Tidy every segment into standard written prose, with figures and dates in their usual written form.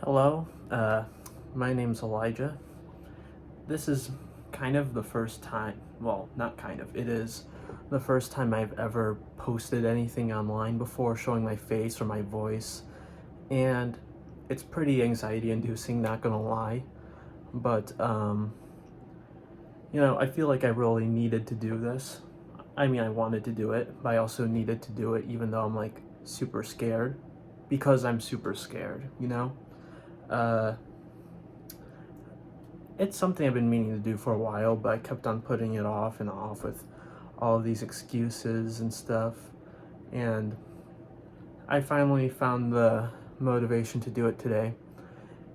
Hello, my name's Elijah. This is kind of the first time, well, not kind of, it is the first time I've ever posted anything online before showing my face or my voice, and it's pretty anxiety inducing, not gonna lie, but, I feel like I really needed to do this. I mean, I wanted to do it, but I also needed to do it even though I'm like super scared, because I'm super scared, you know? Uh, it's something I've been meaning to do for a while, but I kept on putting it off and off with all of these excuses and stuff. And I finally found the motivation to do it today,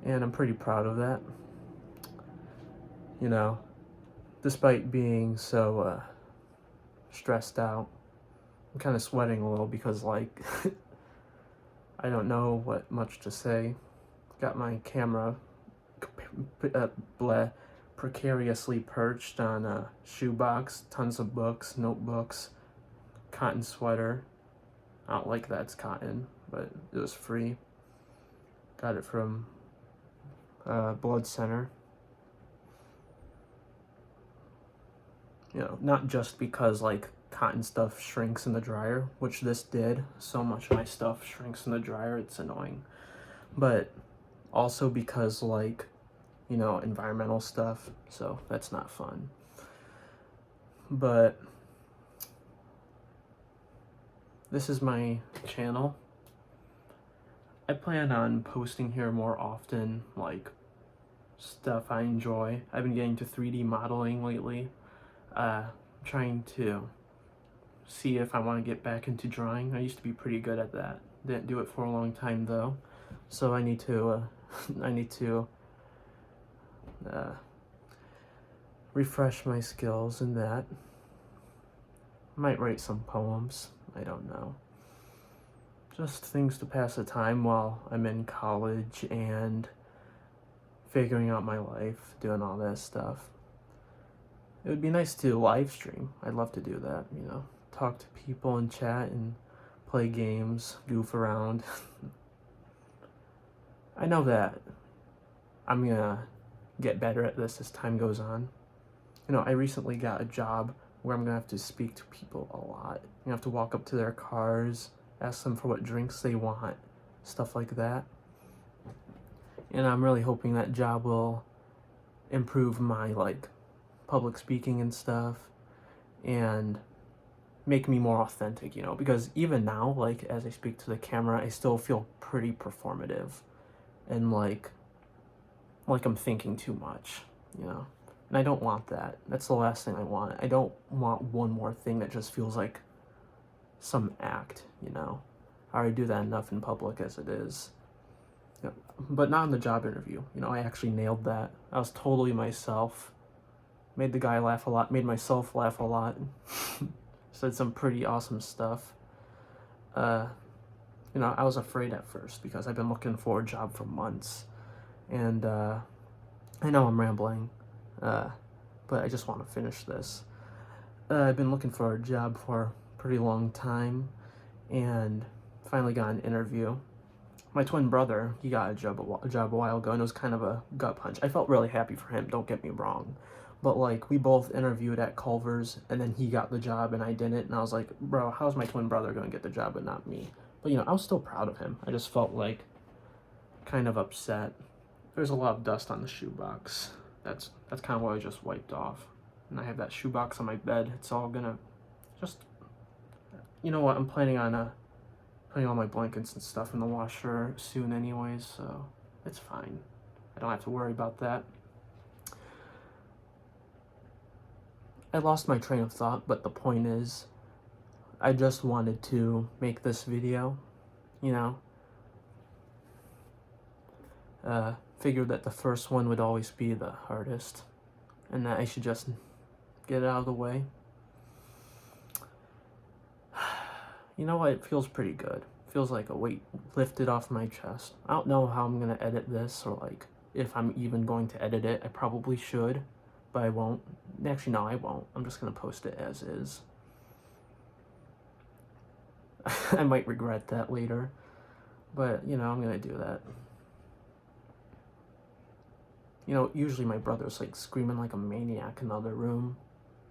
and I'm pretty proud of that. You know, despite being so stressed out, I'm kind of sweating a little because, like, I don't know what much to say. Got my camera precariously perched on a shoebox, tons of books, notebooks, cotton sweater. I don't like that it's cotton, but it was free. Got it from Blood Center. You know, not just because like cotton stuff shrinks in the dryer, which this did. So much of my stuff shrinks in the dryer, it's annoying. But also because like, environmental stuff, so that's not fun. But this is my channel. I plan on posting here more often, like stuff I enjoy. I've been getting to 3D modeling lately. Trying to see if I want to get back into drawing. I used to be pretty good at that. Didn't do it for a long time though, so I need to refresh my skills in that. Might write some poems, I don't know. Just things to pass the time while I'm in college and figuring out my life, doing all that stuff. It would be nice to live stream. I'd love to do that, talk to people and chat and play games, goof around. I know that I'm gonna get better at this as time goes on. I recently got a job where I'm gonna have to speak to people a lot. I'm gonna have to walk up to their cars, ask them for what drinks they want, stuff like that. And I'm really hoping that job will improve my public speaking and stuff and make me more authentic, because even now, as I speak to the camera, I still feel pretty performative and like I'm thinking too much, and I don't want that. That's the last thing I want. I don't want one more thing that just feels like some act, I already do that enough in public as it is. But not in the job interview. I actually nailed that. I was totally myself. Made the guy laugh a lot, made myself laugh a lot. Said some pretty awesome stuff. I was afraid at first because I've been looking for a job for months. And I know I'm rambling, but I just want to finish this. I've been looking for a job for a pretty long time and finally got an interview. My twin brother, he got a job a while ago, and it was kind of a gut punch. I felt really happy for him, don't get me wrong. But we both interviewed at Culver's, and then he got the job and I didn't, and I was like, bro, how's my twin brother going to get the job but not me? But I was still proud of him. I just felt kind of upset. There's a lot of dust on the shoebox. That's kind of what I just wiped off. And I have that shoebox on my bed. It's all gonna just, what, I'm planning on putting all my blankets and stuff in the washer soon anyways, so it's fine. I don't have to worry about that. I lost my train of thought, but the point is, I just wanted to make this video, figured that the first one would always be the hardest, and that I should just get it out of the way. You know what, it feels pretty good. It feels like a weight lifted off my chest. I don't know how I'm gonna edit this, or if I'm even going to edit it. I probably should, but I won't. Actually, no, I won't. I'm just gonna post it as is. I might regret that later, but I'm gonna do that. You know, usually my brother's like screaming like a maniac in the other room,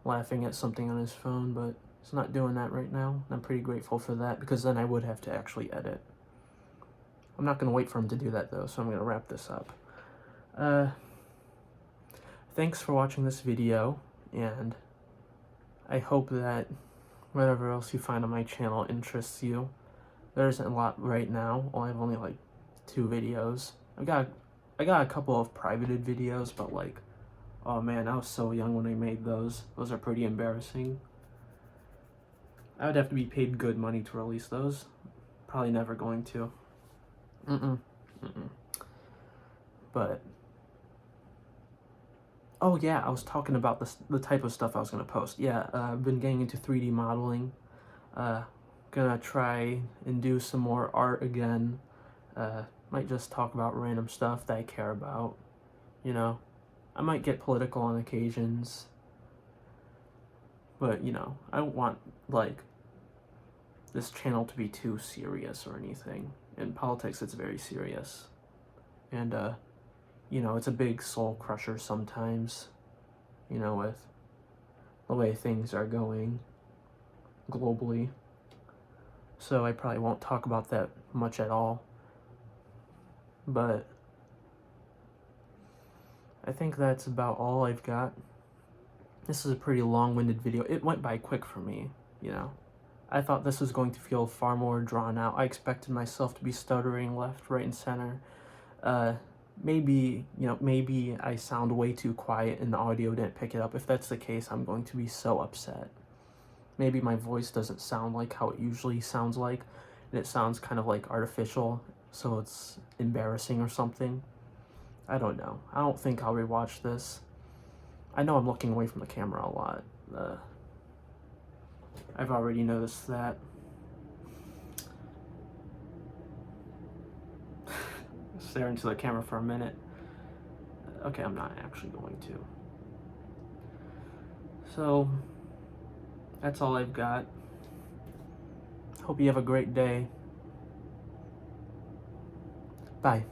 laughing at something on his phone, but he's not doing that right now. I'm pretty grateful for that, because then I would have to actually edit. I'm not going to wait for him to do that though, so I'm going to wrap this up. Thanks for watching this video, and I hope that whatever else you find on my channel interests you. There isn't a lot right now. I have only like 2 videos. I got a couple of privated videos, but like, oh man, I was so young when I made those. Those are pretty embarrassing. I would have to be paid good money to release those. Probably never going to. But oh yeah, I was talking about the type of stuff I was gonna post. Yeah, I've been getting into 3D modeling. Gonna try and do some more art again. Might just talk about random stuff that I care about. You know, I might get political on occasions. But, you know, I don't want, like, this channel to be too serious or anything. In politics, it's very serious. And, you know, it's a big soul crusher sometimes, you know, with the way things are going globally. So I probably won't talk about that much at all. But I think that's about all I've got. This is a pretty long-winded video. It went by quick for me, you know. I thought this was going to feel far more drawn out. I expected myself to be stuttering left, right, and center. Maybe, you know, maybe I sound way too quiet and the audio didn't pick it up. If that's the case, I'm going to be so upset. Maybe my voice doesn't sound like how it usually sounds like, and it sounds kind of like artificial, so it's embarrassing or something. I don't know. I don't think I'll rewatch this. I know I'm looking away from the camera a lot. I've already noticed that. Stare into the camera for a minute. Okay, I'm not actually going to. So, that's all I've got. Hope you have a great day. Bye.